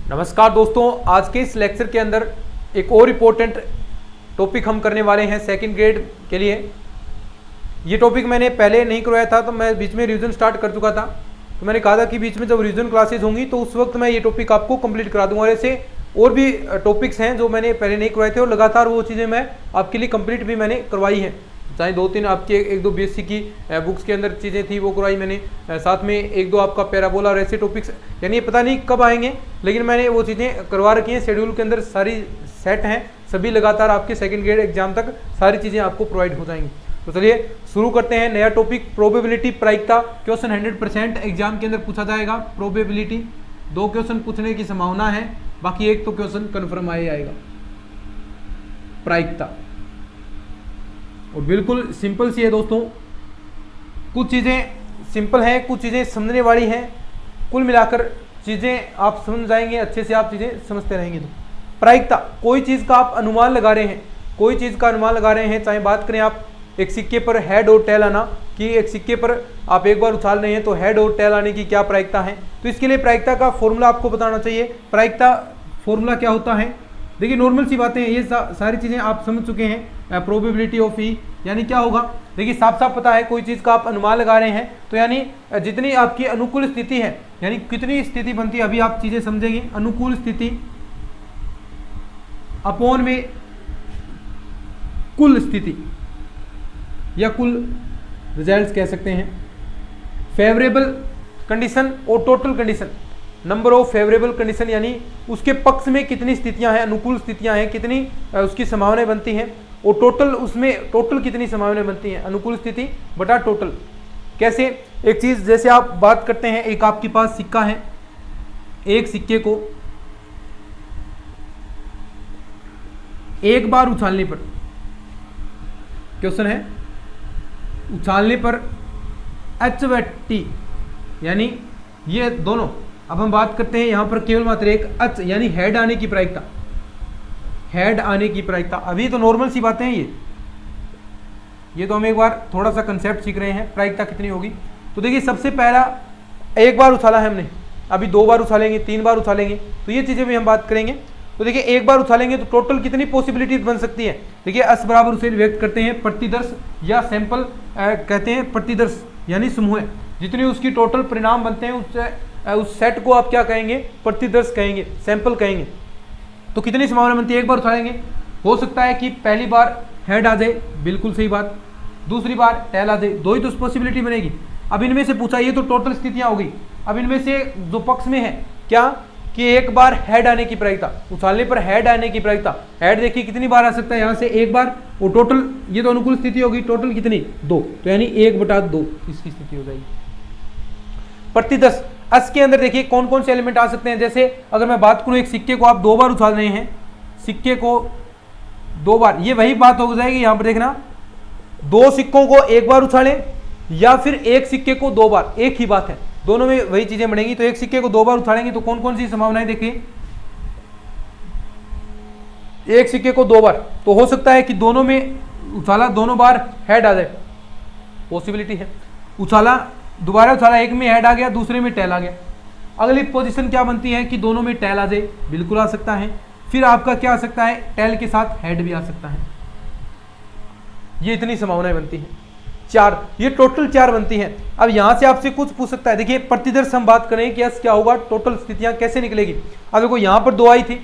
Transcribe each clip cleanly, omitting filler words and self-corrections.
नमस्कार दोस्तों, आज के इस लेक्चर के अंदर एक और इम्पोर्टेंट टॉपिक हम करने वाले हैं सेकंड ग्रेड के लिए। ये टॉपिक मैंने पहले नहीं करवाया था, तो मैं बीच में रिवीजन स्टार्ट कर चुका था। तो मैंने कहा था कि बीच में जब रिवीजन क्लासेस होंगी तो उस वक्त मैं ये टॉपिक आपको कंप्लीट करा दूंगा। और ऐसे और भी टॉपिक्स हैं जो मैंने पहले नहीं करवाए थे और लगातार वो चीज़ें मैं आपके लिए कंप्लीट भी मैंने करवाई हैं। चाहे 2-3 आपके 1-2 बीएससी की बुक्स के अंदर चीज़ें थी वो करवाई मैंने, साथ में 1-2 आपका पैराबोला और ऐसे टॉपिक्स, यानी ये पता नहीं कब आएंगे, लेकिन मैंने वो चीज़ें करवा रखी हैं। शेड्यूल के अंदर सारी सेट हैं, सभी लगातार आपके सेकंड ग्रेड एग्जाम तक सारी चीज़ें आपको प्रोवाइड हो जाएंगी। तो चलिए शुरू करते हैं नया टॉपिक, प्रोबेबिलिटी प्रायिकता। क्वेश्चन 100% एग्जाम के अंदर पूछा जाएगा। प्रोबेबिलिटी 2 क्वेश्चन पूछने की संभावना है, बाकी 1 तो क्वेश्चन कन्फर्म आएगा। प्रायिकता और बिल्कुल सिंपल सी है दोस्तों, कुछ चीज़ें सिंपल हैं, कुछ चीज़ें समझने वाली हैं। कुल मिलाकर चीज़ें आप समझ जाएंगे, अच्छे से आप चीज़ें समझते रहेंगे। तो प्रायिकता, कोई चीज़ का आप अनुमान लगा रहे हैं, कोई चीज़ का अनुमान लगा रहे हैं, चाहे बात करें आप एक सिक्के पर हेड और टेल आना, कि एक सिक्के पर आप एक बार उछाल रहे हैं तो हेड और टेल आने की क्या प्रायिकता है। तो इसके लिए प्रायिकता का फॉर्मूला आपको बताना चाहिए। प्रायिकता फॉर्मूला क्या होता है, देखिए नॉर्मल सी बातें हैं, ये सारी चीज़ें आप समझ चुके हैं। प्रोबेबिलिटी ऑफ ई यानी क्या होगा, देखिए साफ साफ पता है, कोई चीज़ का आप अनुमान लगा रहे हैं तो यानी जितनी आपकी अनुकूल स्थिति है, यानी कितनी स्थिति बनती है, अभी आप चीज़ें समझेंगे। अनुकूल स्थिति अपॉन में कुल स्थिति या कुल रिजल्ट्स कह सकते हैं। फेवरेबल कंडीशन और total condition, number of favourable condition यानी उसके पक्ष में कितनी स्थितियां हैं, अनुकूल स्थितियां हैं, कितनी उसकी संभावनाएं बनती हैं, और टोटल उसमें टोटल कितनी संभावनाएं बनती हैं, अनुकूल स्थिति बटा टोटल। कैसे, एक चीज जैसे आप बात करते हैं, एक आपके पास सिक्का है, एक सिक्के को एक बार उछालने पर, क्वेश्चन है उछालने पर एच व टी यानी ये दोनों, अब हम बात करते हैं यहां पर केवल मात्र एक एच यानी हेड आने की प्रायिकता, हेड आने की प्रायिकता। अभी तो नॉर्मल सी बातें हैं ये तो हम एक बार थोड़ा सा कंसेप्ट सीख रहे हैं, प्रायिकता कितनी होगी। तो देखिए सबसे पहला एक बार उछाला है हमने, अभी 2 बार उछालेंगे, 3 बार उछालेंगे, तो ये चीजें भी हम बात करेंगे। तो देखिए एक बार उछालेंगे तो टोटल कितनी पॉसिबिलिटीज बन सकती है। देखिए एस बराबर उसे व्यक्त करते हैं प्रतिदर्श या सैंपल कहते हैं, प्रतिदर्श यानी समूह, जितनी उसकी टोटल परिणाम बनते हैं उस सेट को आप क्या कहेंगे, प्रतिदर्श कहेंगे, सैंपल कहेंगे। तो कितनी संभावना बनती है, एक बार उछालेंगे, हो सकता है कि पहली बार हेड आ जाए, बिल्कुल सही बात, दूसरी बार टेल आ जाए, 2 ही तो पॉसिबिलिटी बनेगी। अब इनमें से पूछा, ये तो टोटल स्थितियां हो गई। अब इनमें से जो पक्ष में है क्या, कि एक बार हेड आने की प्रायिकता, उछालने पर हेड आने की प्रायिकता, हेड देखिए कितनी बार आ सकता है, यहां से एक बार, और टोटल ये तो अनुकूल स्थिति होगी, टोटल कितनी 2, तो यानी 1/2 इसकी स्थिति हो जाएगी। प्रतिदर्श, अस के अंदर देखिए कौन कौन से एलिमेंट आ सकते हैं। जैसे अगर मैं बात करूं, एक सिक्के को आप 2 बार उछाल रहे हैं, सिक्के को 2 बार, ये वही बात हो जाएगी यहां पर देखना, 2 सिक्कों को एक बार उछालें या फिर एक सिक्के को 2 बार, एक ही बात है, दोनों में वही चीजें बनेगी। तो एक सिक्के को 2 बार उछालेंगे तो कौन कौन सी संभावनाएं देखिए, एक सिक्के को 2 बार, तो हो सकता है कि दोनों में उछाला, दोनों बार हेड आ जाए, पॉसिबिलिटी है। उछाला, दोबारा उछाला, एक में हेड आ गया, दूसरे में टेल आ गया। अगली पोजीशन क्या बनती है कि दोनों में टेल आ जाए, बिल्कुल आ सकता है। फिर आपका क्या आ सकता है, टेल के साथ हेड भी आ सकता है। ये इतनी संभावनाएं बनती हैं, 4, ये टोटल 4 बनती हैं। अब यहां से आपसे कुछ पूछ सकता है, देखिए प्रतिदर्श हम बात करें कि क्या होगा, टोटल स्थितियां कैसे निकलेगी। अब देखो यहां पर 2 आई थी,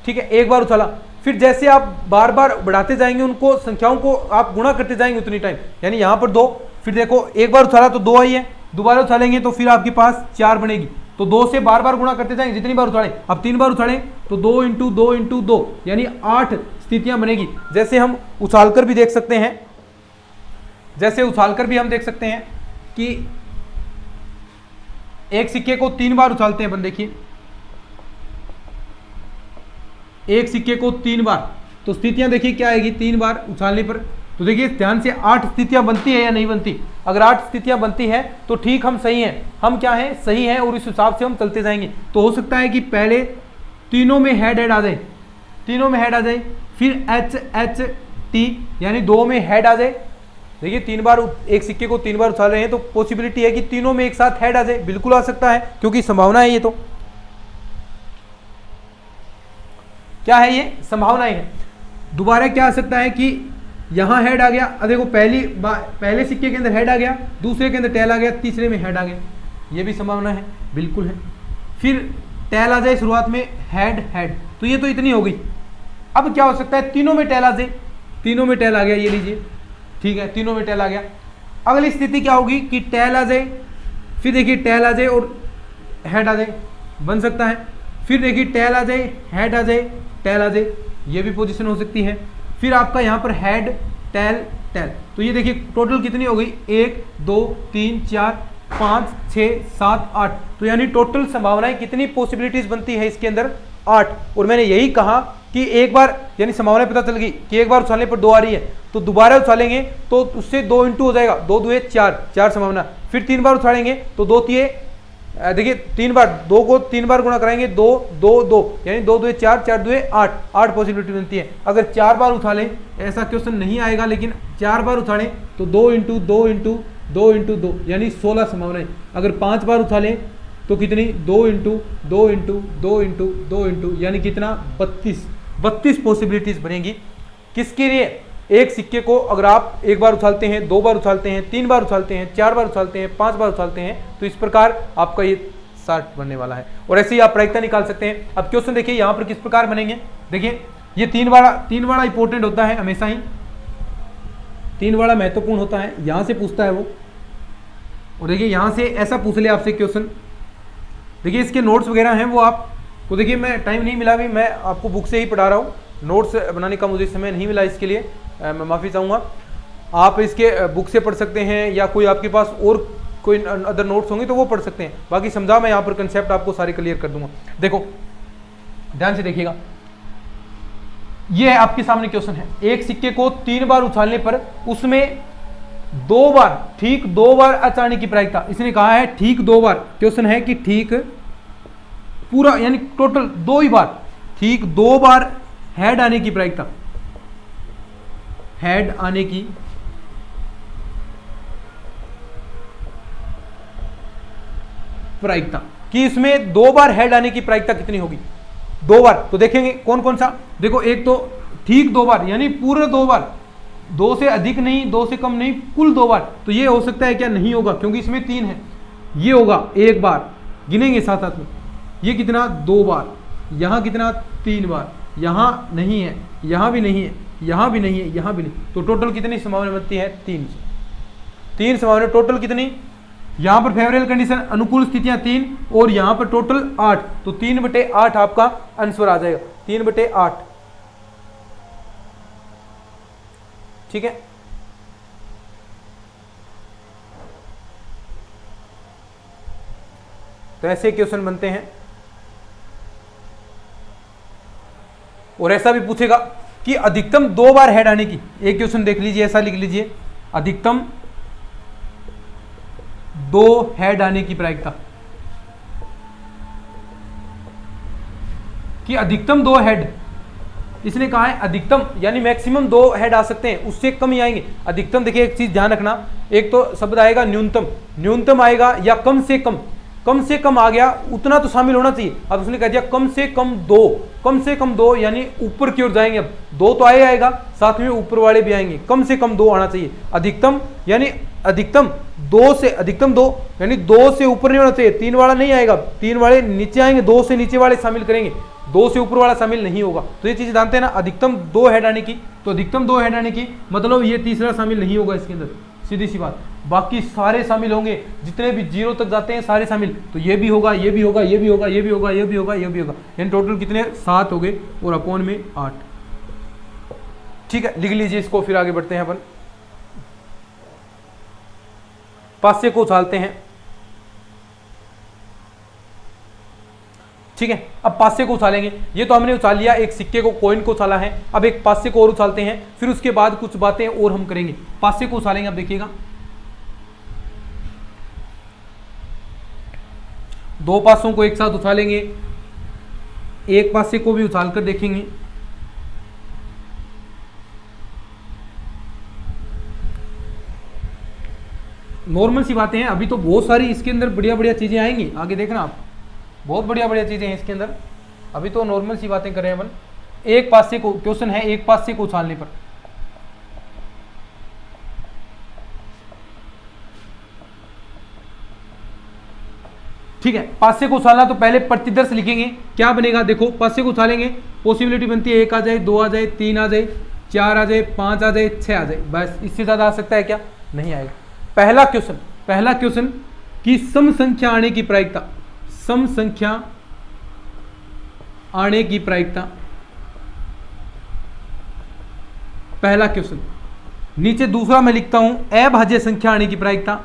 ठीक है, एक बार उछाला, फिर जैसे आप बार बार बढ़ाते जाएंगे, उनको संख्याओं को आप गुणा करते जाएंगे उतनी टाइम, यानी यहां पर 2, फिर देखो एक बार उछाला तो 2 आई है, दोबारा उछालेंगे तो फिर आपके पास 4 बनेगी, तो 2 से बार बार गुणा करते जाएंगे जितनी बार उछालें। अब 3 बार उछालें तो 2 × 2 × 2 यानी 8 स्थितियां बनेगी। जैसे हम उछालकर भी देख सकते हैं, जैसे उछालकर भी हम देख सकते हैं कि एक सिक्के को 3 बार उछालते हैं अपन, देखिए एक सिक्के को 3 बार, तो स्थितियां देखिए क्या आएगी 3 बार उछालने पर। तो देखिए ध्यान से 8 स्थितियां बनती है या नहीं बनती। अगर 8 स्थितियां बनती है तो ठीक, हम सही हैं, हम क्या हैं, सही हैं, और इस हिसाब से हम चलते जाएंगे। तो हो सकता है कि पहले तीनों में हेड आ जाए, तीनों में हेड आ जाए, फिर एच एच टी यानी 2 में हेड आ जाए। देखिए 3 बार एक सिक्के को 3 बार उछाल रहे हैं तो पॉसिबिलिटी है कि तीनों में एक साथ हेड आ जाए, बिल्कुल आ सकता है क्योंकि संभावना है ये। तो क्या है ये, संभावनाएं हैं। दोबारा क्या आ सकता है कि यहाँ हेड आ गया, अब देखो पहले सिक्के के अंदर हेड आ गया, दूसरे के अंदर टेल आ गया, तीसरे में हेड आ गया, ये भी संभावना है, बिल्कुल है। फिर टेल आ जाए शुरुआत में, हेड हेड, तो ये तो इतनी हो गई। अब क्या हो सकता है, तीनों में टेल आ जाए, तीनों में टेल आ गया, ये लीजिए, ठीक है, तीनों में टेल आ गया। अगली स्थिति क्या होगी कि टेल आ जाए, फिर देखिए टेल आ जाए और हेड आ जाए, बन सकता है। फिर देखिए टेल आ जाए, हेड आ जाए, टेल आ जाए, ये भी पोजीशन हो सकती है। फिर आपका यहाँ पर हेड टेल टेल, तो ये देखिए टोटल कितनी हो गई, 1 2 3 4 5 6 7 8, तो यानी टोटल संभावनाएं कितनी पॉसिबिलिटीज बनती है इसके अंदर, 8। और मैंने यही कहा कि एक बार यानी संभावना पता चल गई कि एक बार उछालने पर 2 आ रही है, तो दोबारा उछालेंगे तो उससे 2 इंटू हो जाएगा, 2 2 4 संभावना। फिर 3 बार उछालेंगे तो 2 3, देखिए 3 बार, 2 को 3 बार गुणा कराएंगे, 2 2 2, यानी 2 2 4 4 2 8 पॉसिबिलिटी बनती है। अगर 4 बार उछालें, ऐसा क्वेश्चन नहीं आएगा, लेकिन 4 बार उछालें तो 2 इंटू 2 इंटू 2 इंटू 2 यानी 16 संभावनाएं। अगर 5 बार उछालें तो कितनी, 2 इंटू 2 इंटू 2 इंटू 2 इंटू यानी कितना, 32 पॉसिबिलिटीज बनेगी। किसके लिए, एक सिक्के को अगर आप एक बार उछालते हैं, 2 बार उछालते हैं, 3 बार उछालते हैं, 4 बार उछालते हैं, 5 बार उछालते हैं, तो इस प्रकार आपका ये 60 बनने वाला है। और ऐसे ही आप प्रायिकता निकाल सकते हैं। अब क्वेश्चन देखिए यहाँ पर किस प्रकार बनेंगे, देखिए ये 3 वाला इंपॉर्टेंट होता है हमेशा ही, 3 वाला महत्वपूर्ण होता है, यहाँ से पूछता है वो। और देखिए यहाँ से ऐसा पूछ ले आपसे क्वेश्चन, देखिए इसके नोट्स वगैरह हैं वो आपको, देखिए मैं टाइम नहीं मिला, भी मैं आपको बुक से ही पढ़ा रहा हूँ, नोट्स बनाने का मुझे समय नहीं मिला, इसके लिए मैं माफ़ी चाहूँगा। आप इसके बुक से पढ़ सकते हैं, या कोई आपके पास और कोई अदर नोट्स होंगे तो वो पढ़ सकते हैं। बाकी समझा मैं यहाँ पर कंसेप्ट आपको सारे क्लियर कर दूंगा। देखो ध्यान से देखिएगा, ये है आपके सामने क्वेश्चन है, एक सिक्के को 3 बार उछालने पर उसमें 2 बार, ठीक 2 बार अचाने की प्रायिकता, इसने कहा है ठीक 2 बार, क्वेश्चन है कि ठीक पूरा यानी टोटल 2 ही बार, ठीक 2 बार हेड आने की प्रायिकता, हेड आने की प्रायिकता, कि इसमें 2 बार हेड आने की प्रायिकता कितनी होगी, 2 बार। तो देखेंगे कौन कौन सा, देखो एक तो ठीक 2 बार यानी पूरे 2 बार, 2 से अधिक नहीं, 2 से कम नहीं, कुल 2 बार। तो ये हो सकता है क्या, नहीं होगा, क्योंकि इसमें 3 है। ये होगा 1 बार, गिनेंगे साथ साथ में, ये कितना 2 बार, यहां कितना 3 बार, यहां नहीं है, यहां भी नहीं है, यहां भी नहीं है, यहां भी नहीं, तो टोटल कितनी संभावना बनती है, 3 संभावना टोटल कितनी, यहां पर फेवरेबल कंडीशन अनुकूल स्थितियां 3 और यहां पर टोटल 8, तो 3/8 आपका आंसर आ जाएगा, 3/8, ठीक है। तो ऐसे क्वेश्चन बनते हैं। और ऐसा भी पूछेगा कि अधिकतम 2 बार हेड आने की, एक क्वेश्चन देख लीजिए, ऐसा लिख लीजिए, अधिकतम 2 हेड आने की प्रायिकता, कि अधिकतम 2 हेड, इसने कहा है अधिकतम यानी मैक्सिमम 2 हेड आ सकते हैं, उससे कम ही आएंगे। अधिकतम देखिए एक चीज ध्यान रखना, एक तो शब्द आएगा न्यूनतम, न्यूनतम आएगा या कम से कम, कम से कम आ गया उतना तो शामिल होना चाहिए। अब उसने कह दिया कम से कम 2, कम से कम 2 यानी ऊपर की ओर जाएंगे, अब 2 तो आएगा, साथ में ऊपर वाले भी आएंगे, कम से कम 2 आना चाहिए। अधिकतम यानी अधिकतम 2 से, अधिकतम 2 यानी 2 से ऊपर नहीं होना चाहिए, 3 वाला नहीं आएगा, 3 वाले नीचे आएंगे, 2 से नीचे वाले शामिल करेंगे, 2 से ऊपर वाला शामिल नहीं होगा। तो ये चीज जानते हैं ना, अधिकतम 2 हेड आने की, तो अधिकतम 2 हेड आने की मतलब ये तीसरा शामिल नहीं होगा इसके अंदर, सीधी सी बात। बाकी सारे शामिल होंगे, जितने भी 0 तक जाते हैं सारे शामिल, तो ये भी होगा, ये भी होगा, ये भी होगा, ये भी होगा, ये भी होगा, ये भी होगा, यानी टोटल कितने 7 हो गए और अपॉन में 8, ठीक है। लिख लीजिए इसको, फिर आगे बढ़ते हैं अपन। पासे को उछालते हैं, ठीक है। अब पासे को उछालेंगे, ये तो हमने उछाल लिया, एक सिक्के को, कॉइन को उछाला है, अब एक पासे को और उछालते हैं, फिर उसके बाद कुछ बातें और हम करेंगे। पासे को उछालेंगे, अब देखिएगा 2 पासों को एक साथ उछालेंगे, एक पासे को भी उछाल कर देखेंगे, नॉर्मल सी बातें हैं। अभी तो बहुत सारी इसके अंदर बढ़िया बढ़िया चीजें आएंगी, आगे देखना आप, बहुत बढ़िया बढ़िया चीजें हैं इसके अंदर, अभी तो नॉर्मल सी बातें करें अपन। एक पासे को क्वेश्चन है, एक पासे को उछालने पर। ठीक है, पासे को उछालना तो पहले प्रतिदर्श लिखेंगे, क्या बनेगा देखो, पासे को उछालेंगे, पॉसिबिलिटी बनती है 1 आ जाए, 2 आ जाए, 3 आ जाए, 4 आ जाए, 5 आ जाए, 6 आ जाए, बस इससे ज्यादा आ सकता है क्या? नहीं आएगा। पहला क्वेश्चन कि सम संख्या आने की प्रायिकता, सम संख्या आने की प्रायिकता, पहला क्वेश्चन। नीचे दूसरा मैं लिखता हूं अभाज्य संख्या आने की प्रायिकता,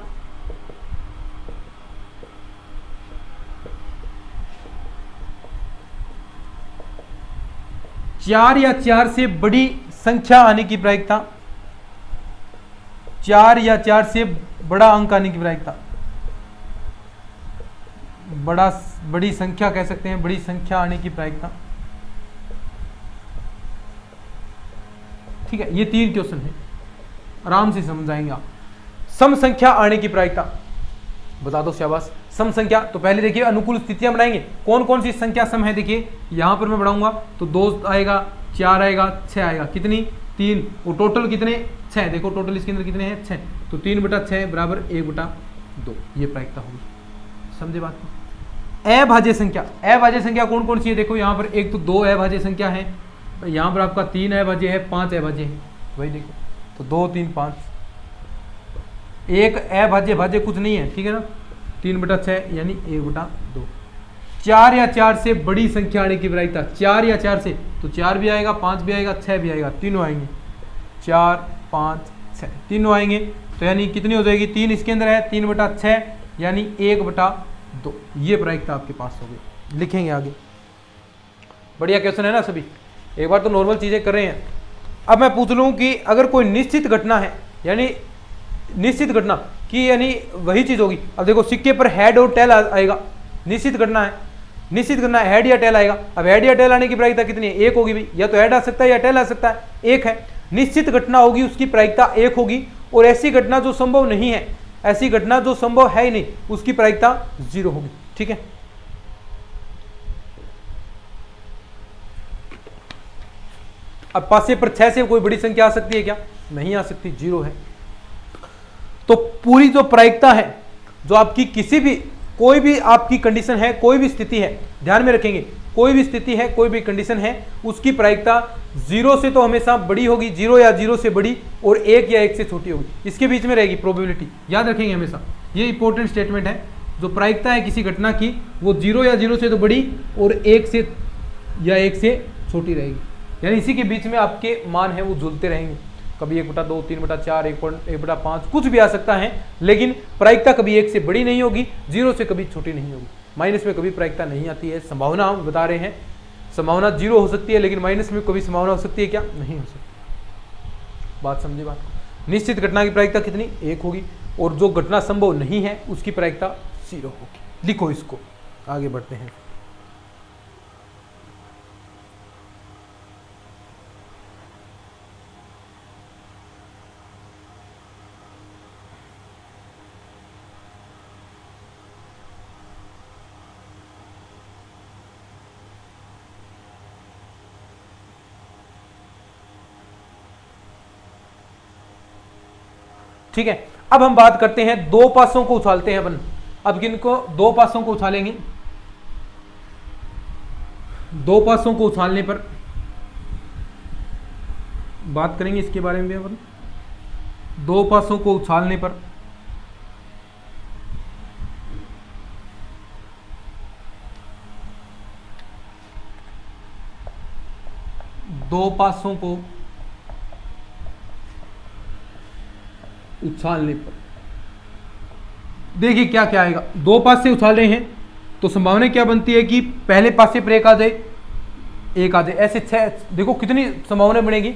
चार या 4 से बड़ी संख्या आने की प्रायिकता, 4 या 4 से बड़ा अंक आने की प्रायिकता, बड़ी संख्या कह सकते हैं, बड़ी संख्या आने की प्रायिकता। ठीक है, ये 3 क्वेश्चन है, आराम से समझाएंगे आप। सम संख्या आने की प्रायिकता बता दो, शाबाश। सम संख्या तो पहले देखिए अनुकूल स्थितियां बनाएंगे, कौन कौन सी संख्या सम है। देखिए यहां पर मैं बढ़ाऊंगा तो 2 आएगा, 4 आएगा, 6 आएगा, कितनी 3, और टोटल कितने 6। देखो टोटल इसके अंदर कितने हैं 6, तो 3/6 बराबर 1/2, ये प्रायिकता होगी। समझे बात को? अभाज्य संख्या कौन कौन सी है? देखो यहाँ पर एक तो 2 अभाज्य संख्या है, यहाँ पर आपका 3 अभाज्य है, 5 अभाज्य है, वही देखो तो 2 3 5, एक अभाज्य कुछ नहीं है, ठीक है ना, 3/6 यानी 1/2। 4 या 4 से बड़ी संख्या आने की प्रायिकता, 4 या 4 से, तो 4 भी आएगा, 5 भी आएगा, 6 भी आएगा, तीनों आएंगे, 4 5 6 तीनों आएंगे, तो यानी कितनी हो जाएगी, 3 इसके अंदर है, 3/6 यानी 1/2, ये प्रायिकता आपके पास हो गई। लिखेंगे आगे, बढ़िया क्वेश्चन है ना सभी, एक बार तो नॉर्मल चीजें कर रहे हैं। अब मैं पूछ लूं कि अगर कोई निश्चित घटना है, यानी निश्चित घटना की यानी वही चीज होगी। अब देखो सिक्के पर हेड और टेल आएगा, निश्चित घटना है, निश्चित घटना है, हेड या टेल आएगा। अब हेड या टेल आने की प्रायिकता कितनी है? 1 होगी भाई, या तो हेड आ सकता है या टेल आ सकता है, 1 है। निश्चित घटना होगी उसकी प्रायिकता 1 होगी, और ऐसी घटना जो संभव नहीं है, ऐसी घटना जो संभव है ही नहीं, उसकी प्रायिकता 0 होगी। ठीक है, अब पासे पर 6 से कोई बड़ी संख्या आ सकती है क्या? नहीं आ सकती, 0 है। तो पूरी जो प्रायिकता है, जो आपकी किसी भी कोई भी आपकी कंडीशन है, कोई भी स्थिति है, ध्यान में रखेंगे, कोई भी स्थिति है, कोई भी कंडीशन है, उसकी प्रायिकता 0 से तो हमेशा बड़ी होगी, 0 या 0 से बड़ी, और 1 या 1 से छोटी होगी, इसके बीच में रहेगी प्रोबेबिलिटी। याद रखेंगे हमेशा, ये इंपॉर्टेंट स्टेटमेंट है। जो प्रायिकता है किसी घटना की, वो 0 या 0 से तो बड़ी और 1 से या 1 से छोटी रहेगी, यानी इसी के बीच में आपके मान है वो झूलते रहेंगे, कभी 1/2, 3/4, 1/5 कुछ भी आ सकता है, लेकिन प्रायिकता कभी 1 से बड़ी नहीं होगी, 0 से कभी छोटी नहीं होगी। माइनस में कभी प्रायिकता नहीं आती है। संभावना हम बता रहे हैं, संभावना 0 हो सकती है, लेकिन माइनस में कभी संभावना हो सकती है क्या? नहीं हो सकती। बात समझे बात को? निश्चित घटना की प्रायिकता कितनी? 1 होगी, और जो घटना संभव नहीं है उसकी प्रायिकता 0 होगी। लिखो इसको, आगे बढ़ते हैं। ठीक है, अब हम बात करते हैं 2 पासों को उछालते हैं अपन। अब किनको 2 पासों को उछालेंगे? 2 पासों को उछालने पर बात करेंगे, इसके बारे में भी अपन। 2 पासों को उछालने पर दो पासों को उछालने पर देखिए क्या क्या आएगा। 2 पास से उछाल रहे हैं तो संभावना क्या बनती है कि पहले पासे पर 1 आ जाए, 1 आ जाए, ऐसे 6। देखो कितनी संभावना बनेगी,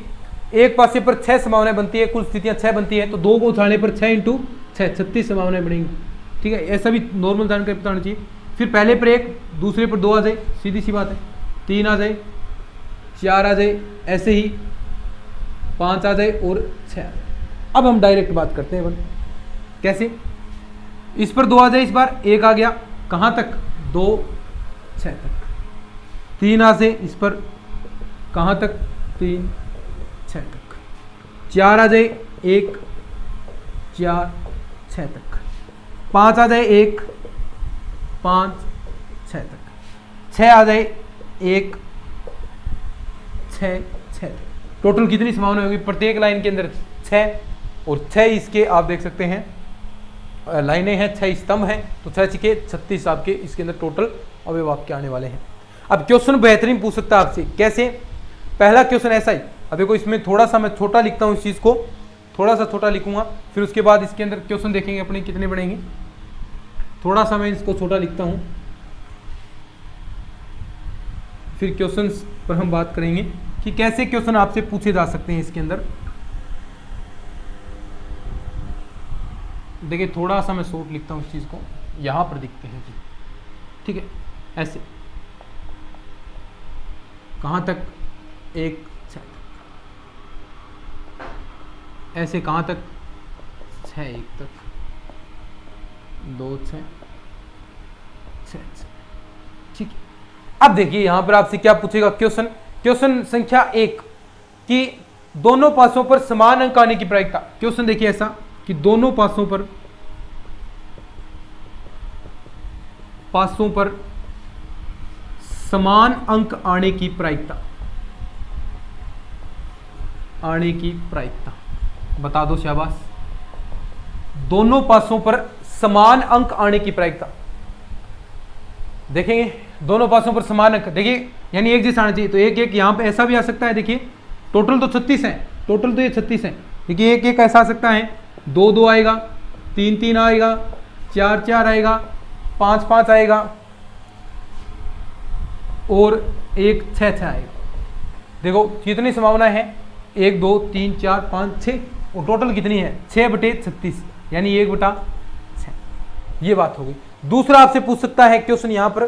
एक पासे पर 6 संभावनाएं बनती है, कुल स्थितियां 6 बनती है, तो 2 को उछालने पर 6 × 6 36 संभावनाएं बनेंगी। ठीक है, ऐसा भी नॉर्मल जानकारी बताना चाहिए। फिर पहले पर 1, दूसरे पर 2 आ जाए, सीधी सी बात है, 3 आ जाए, 4 आ जाए, ऐसे ही 5 आ जाए और 6 आ जाए। अब हम डायरेक्ट बात करते हैं, कैसे? इस पर 2 आ जाए, इस बार 1 आ गया, कहां तक? 2 6 तक। 3 आ जाए, इस पर कहाँ तक, 3 6 तक। 4 आ जाए 1 4 6 तक। 5 आ जाए 1 5 6 तक। 6 आ जाए 1 6 6 तक। टोटल कितनी संभावना होगी प्रत्येक लाइन के अंदर, 6, और 6 इसके आप देख सकते हैं लाइनें हैं, 6 स्तंभ हैं, तो 6 के 36 आपके इसके अंदर टोटल अवयव आपके आने वाले हैं। अब क्वेश्चन बेहतरीन पूछ सकता है आपसे, कैसे? पहला क्वेश्चन ऐसा ही, अब देखो इसमें थोड़ा सा मैं छोटा लिखता हूँ, इस चीज़ को थोड़ा सा छोटा लिखूंगा, फिर उसके बाद इसके अंदर क्वेश्चन देखेंगे अपने कितने बनेंगे। थोड़ा सा मैं इसको छोटा लिखता हूँ, फिर क्वेश्चन पर हम बात करेंगे कि कैसे क्वेश्चन आपसे पूछे जा सकते हैं इसके अंदर। देखिए थोड़ा सा मैं शॉर्ट लिखता हूँ इस चीज़ को, यहाँ पर दिखते हैं जी, ठीक है। ऐसे कहाँ तक, 1 6 तक। ऐसे कहाँ तक, 6 1 तक, 2 6 6 6, ठीक है। अब देखिए यहाँ पर आपसे क्या पूछेगा क्वेश्चन, क्वेश्चन संख्या 1 कि दोनों पासों पर समान अंक आने की प्रायिकता। क्वेश्चन देखिए ऐसा कि दोनों पासों पर समान अंक आने की प्रायिकता, बता दो, शाबाश। दोनों पासों पर समान अंक आने की प्रायिकता देखेंगे, दोनों पासों पर समान अंक, देखिए यानी एक जैसा आना चाहिए, तो 1 1 यहां पे ऐसा भी आ सकता है। देखिए टोटल तो 36 है, टोटल तो ये 36 है, देखिए 1 1 ऐसा आ सकता है, 2 2 आएगा, 3 3 आएगा, 4 4 आएगा, 5 5 आएगा, और 1 6 6 आएगा। देखो कितनी संभावना है, 1 2 3 4 5 6, और टोटल कितनी है, 6/36, यानी 1/6। ये बात हो गई। दूसरा आपसे पूछ सकता है क्वेश्चन यहां पर,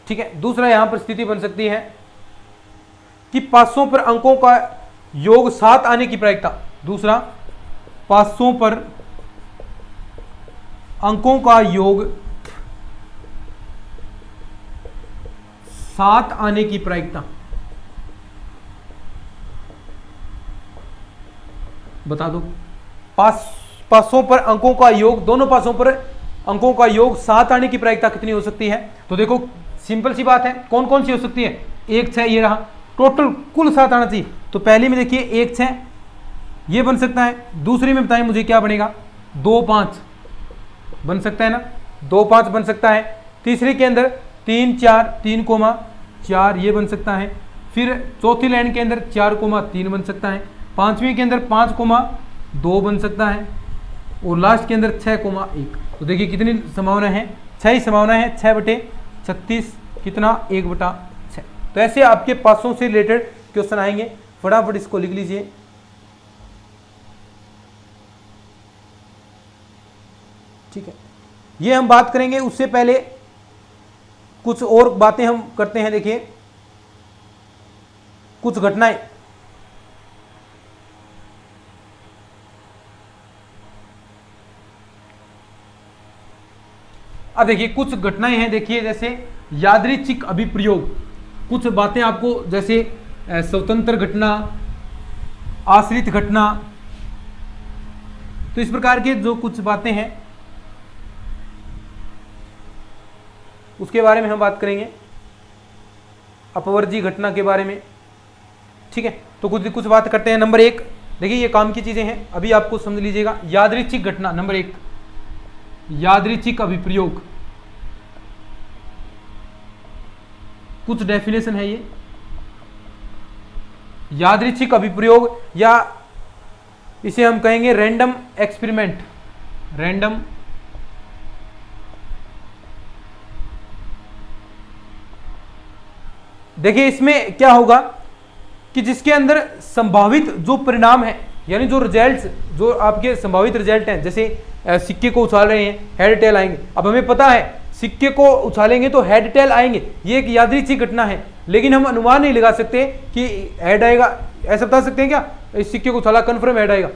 ठीक है, दूसरा यहां पर स्थिति बन सकती है कि पासों पर अंकों का योग 7 आने की प्रायिकता। दूसरा, पासों पर अंकों का योग 7 आने की प्रायिकता बता दो। पासों पर अंकों का योग, दोनों पासों पर अंकों का योग 7 आने की प्रायिकता कितनी हो सकती है? तो देखो सिंपल सी बात है, कौन कौन सी हो सकती है, 1 6 ये रहा, टोटल कुल 7 आना चाहिए। तो पहले में देखिए 1 6 ये बन सकता है, दूसरी में बताएं मुझे क्या बनेगा, 2 5 बन सकता है ना, 2 5 बन सकता है। तीसरी के अंदर 3 4 3,4 ये बन सकता है। फिर चौथी लाइन के अंदर 4,3 बन सकता है। पांचवी के अंदर 5,2 बन सकता है, और लास्ट के अंदर 6,1। तो देखिए कितनी संभावना है, 6 ही संभावना है, 6/36 कितना, 1/6। तो ऐसे आपके पासों से रिलेटेड क्वेश्चन आएंगे, फटाफट इसको लिख लीजिए। ठीक है, ये हम बात करेंगे, उससे पहले कुछ और बातें हम करते हैं। देखिए कुछ घटनाएं, अब देखिए कुछ घटनाएं हैं, देखिए जैसे यादृच्छिक अभिप्रयोग, कुछ बातें आपको जैसे स्वतंत्र घटना, आश्रित घटना, तो इस प्रकार के जो कुछ बातें हैं उसके बारे में हम बात करेंगे, अपवर्जी घटना के बारे में। ठीक है, तो कुछ बात करते हैं। नंबर 1 देखिए, ये काम की चीजें हैं, अभी आपको समझ लीजिएगा। यादृच्छिक घटना नंबर 1, यादृच्छिक अभिप्रयोग, कुछ डेफिनेशन है ये। यादृच्छिक अभिप्रयोग, या इसे हम कहेंगे रैंडम एक्सपेरिमेंट, रैंडम देखिए इसमें क्या होगा कि जिसके अंदर संभावित जो परिणाम है, यानी जो रिजल्ट्स, जो आपके संभावित रिजल्ट हैं, जैसे सिक्के को उछाल रहे हैं, हेड टेल आएंगे। अब हमें पता है सिक्के को उछालेंगे तो हेड टेल आएंगे, ये एक यादृच्छिक घटना है, लेकिन हम अनुमान नहीं लगा सकते कि हेड आएगा। ऐसा बता सकते हैं क्या, इस सिक्के को उछाला कन्फर्म हेड आएगा,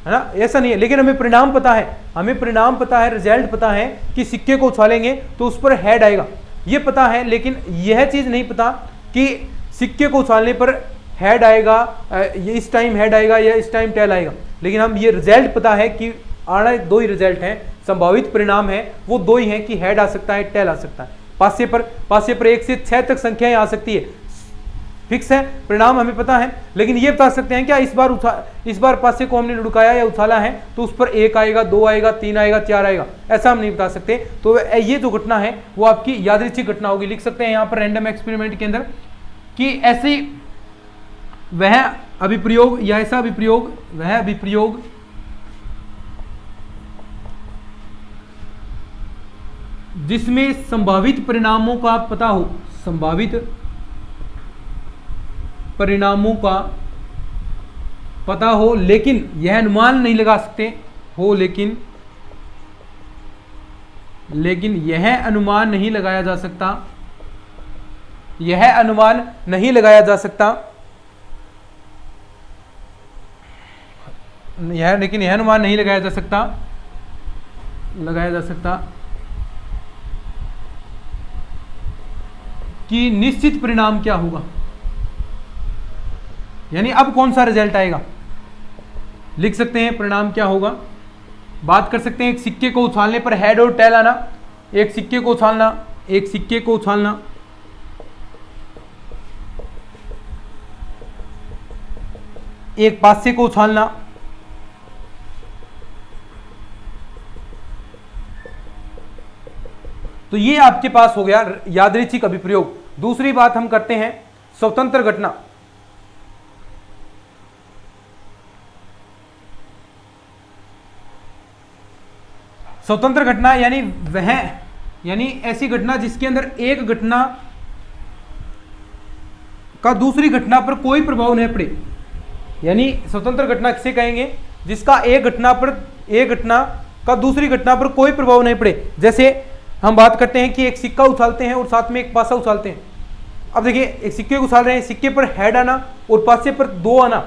है ना, ऐसा नहीं है। लेकिन हमें परिणाम पता है, हमें परिणाम पता है, रिजल्ट पता है कि सिक्के को उछालेंगे तो उस पर हेड आएगा, ये पता है। लेकिन यह चीज नहीं पता कि सिक्के को उछालने पर हेड आएगा, ये इस टाइम हेड आएगा या इस टाइम टेल आएगा। लेकिन हम ये रिजल्ट पता है कि आना दो ही रिजल्ट हैं, संभावित परिणाम है वो दो ही हैं कि हेड आ सकता है, टेल आ सकता है। पासे पर 1 से 6 तक संख्याएं आ सकती है, फिक्स है, परिणाम हमें पता है। लेकिन ये बता सकते हैं क्या इस बार पासे को हमने लुढ़काया या उछाला है तो उस पर 1 आएगा, 2 आएगा, 3 आएगा, 4 आएगा, ऐसा हम नहीं बता सकते। तो ये जो घटना है वो आपकी यादृच्छिक घटना होगी। लिख सकते हैं यहाँ पर रैंडम एक्सपेरिमेंट के अंदर कि ऐसी वह अभिप्रयोग या ऐसा अभिप्रयोग, वह अभिप्रयोग जिसमें संभावित परिणामों का पता हो, संभावित परिणामों का पता हो, लेकिन यह अनुमान नहीं लगा सकते हो, लेकिन यह अनुमान नहीं लगाया जा सकता, यह अनुमान नहीं लगाया जा सकता, लेकिन यह अनुमान नहीं लगाया जा सकता कि निश्चित परिणाम क्या होगा, यानी अब कौन सा रिजल्ट आएगा। लिख सकते हैं परिणाम क्या होगा। बात कर सकते हैं एक सिक्के को उछालने पर हेड और टेल आना, एक सिक्के को उछालना, एक पासे को उछालना, तो ये आपके पास हो गया यादृच्छिक अभिप्रयोग। दूसरी बात हम करते हैं स्वतंत्र घटना। स्वतंत्र घटना यानी ऐसी घटना जिसके अंदर एक घटना का दूसरी घटना पर कोई प्रभाव नहीं पड़े। यानी स्वतंत्र घटना किसे कहेंगे, जिसका एक घटना का दूसरी घटना पर कोई प्रभाव नहीं पड़े। जैसे हम बात करते हैं कि एक सिक्का उछालते हैं और साथ में एक पासा उछालते हैं। अब देखिए एक सिक्के को उछाल रहे हैं, सिक्के पर हेड आना और पासे पर 2 आना,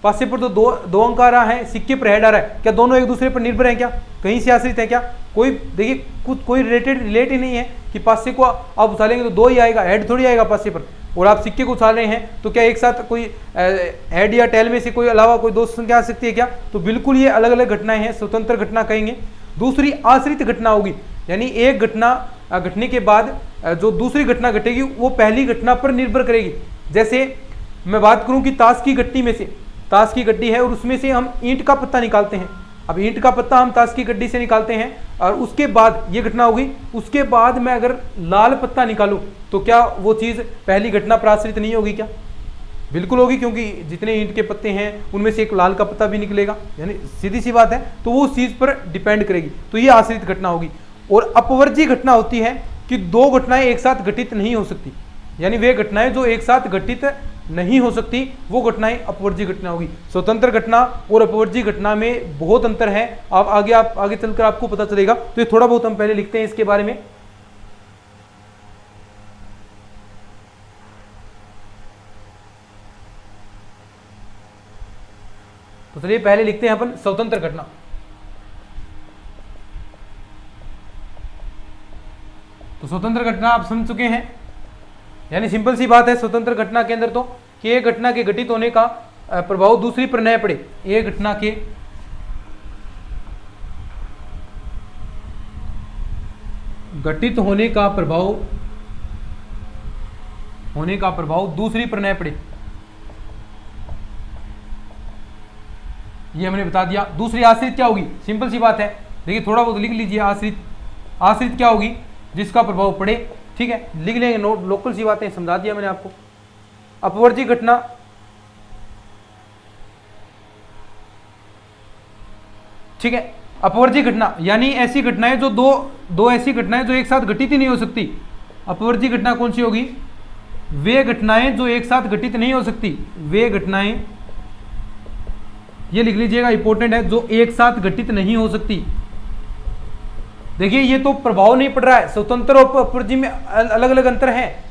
पासे पर तो दो अंक आ रहा है, सिक्के पर हेड आ रहा है, क्या दोनों एक दूसरे पर निर्भर हैं, क्या कहीं से आश्रित है, क्या कोई देखिए कोई रिलेट ही नहीं है कि पासे को आप उछालेंगे तो 2 ही आएगा, हेड थोड़ी आएगा पासे पर। और आप सिक्के को उछाल रहे हैं तो क्या एक साथ कोई हेड या टेल में से कोई अलावा कोई 2 संख्या आ सकती है क्या। तो बिल्कुल ये अलग अलग घटनाएं हैं, स्वतंत्र घटना कहेंगे। दूसरी आश्रित घटना होगी, यानी एक घटना घटने के बाद जो दूसरी घटना घटेगी वो पहली घटना पर निर्भर करेगी। जैसे मैं बात करूं कि ताश की गड्डी है और उसमें से हम ईंट का पत्ता निकालते हैं। अब ईंट का पत्ता हम ताश की गड्डी से निकालते हैं और उसके बाद ये घटना होगी, उसके बाद मैं अगर लाल पत्ता निकालूं तो क्या वो चीज़ पहली घटना पर आश्रित नहीं होगी क्या, बिल्कुल होगी, क्योंकि जितने ईंट के पत्ते हैं उनमें से एक लाल का पत्ता भी निकलेगा, यानी सीधी सी बात है। तो वो उस चीज़ पर डिपेंड करेगी, तो ये आश्रित घटना होगी। और अपवर्जी घटना होती है कि 2 घटनाएं एक साथ घटित नहीं हो सकती, यानी वे घटनाएं जो एक साथ घटित नहीं हो सकती वो घटनाएं अपवर्जी घटना होगी। स्वतंत्र घटना और अपवर्जी घटना में बहुत अंतर है, आप आगे चलकर आपको पता चलेगा। तो ये थोड़ा बहुत हम पहले लिखते हैं इसके बारे में। तो चलिए पहले लिखते हैं अपन स्वतंत्र घटना। तो स्वतंत्र घटना आप समझ चुके हैं, यानी सिंपल सी बात है स्वतंत्र घटना के अंदर तो कि एक घटना के घटित होने का प्रभाव दूसरी पर न पड़े, एक घटना के घटित होने का प्रभाव दूसरी पर न पड़े, ये हमने बता दिया। दूसरी आश्रित क्या होगी, सिंपल सी बात है, देखिए थोड़ा बहुत लिख लीजिए। आश्रित क्या होगी, जिसका प्रभाव पड़े, ठीक है, लिख लेंगे नोट, लोकल सी बातें समझा दिया मैंने आपको। अपवर्जी घटना, ठीक है, अपवर्जी घटना यानी ऐसी घटनाएं जो दो ऐसी घटनाएं जो एक साथ घटित ही नहीं हो सकती। अपवर्जी घटना कौन सी होगी, वे घटनाएं जो एक साथ घटित नहीं हो सकती, वे घटनाएं, ये लिख लीजिएगा, इंपॉर्टेंट है, जो एक साथ घटित नहीं हो सकती। देखिए ये तो प्रभाव नहीं पड़ रहा है, स्वतंत्र और अपवर्जी में अलग अलग अंतर है।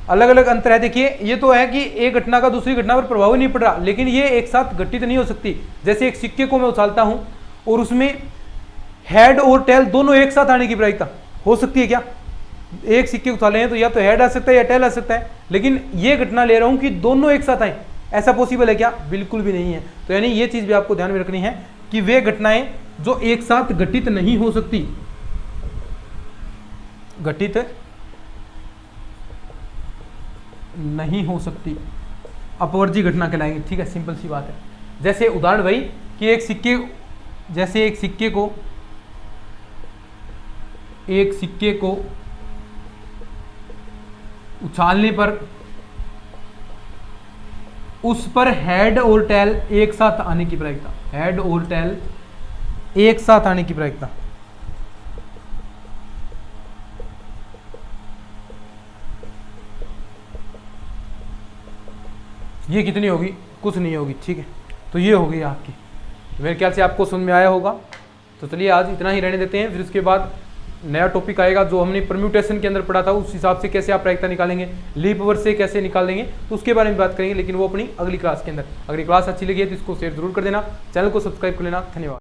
अलग अलग अंतर है। देखिए ये तो है कि एक घटना का दूसरी घटना पर प्रभाव ही नहीं पड़ रहा, लेकिन ये एक साथ घटित नहीं हो सकती। जैसे एक सिक्के को मैं उछालता हूं और उसमें हेड और टेल दोनों एक साथ आने की प्रायिकता हो सकती है क्या? एक सिक्के उछाले हैं तो या तो हेड आ सकता है या टेल आ सकता है, लेकिन ये घटना ले रहा हूं कि दोनों एक साथ आए, ऐसा पॉसिबल है क्या? बिल्कुल भी नहीं है। तो यानी ये चीज भी आपको ध्यान में रखनी है कि वे घटनाएं जो एक साथ घटित नहीं हो सकती, घटित नहीं हो सकती, अपवर्जी घटना कहलाएंगी। ठीक है, सिंपल सी बात है। जैसे उदाहरण भाई कि एक सिक्के, जैसे एक सिक्के को उछालने पर उस पर हेड और टेल एक साथ आने की प्रायिकता, हेड और टेल एक साथ आने की प्रायिकता, ये कितनी होगी? कुछ नहीं होगी। ठीक है, तो ये होगी आपकी। मेरे ख्याल से आपको समझ में आया होगा। तो चलिए आज इतना ही रहने देते हैं, फिर उसके बाद नया टॉपिक आएगा जो हमने परम्यूटेशन के अंदर पढ़ा था, उस हिसाब से कैसे आप प्रायिकता निकालेंगे, लीप वर्ड से कैसे निकालेंगे, तो उसके बारे में बात करेंगे, लेकिन वो अपनी अगली क्लास के अंदर। अगली क्लास अच्छी लगी है तो इसको शेयर जरूर कर देना, चैनल को सब्सक्राइब कर लेना। धन्यवाद।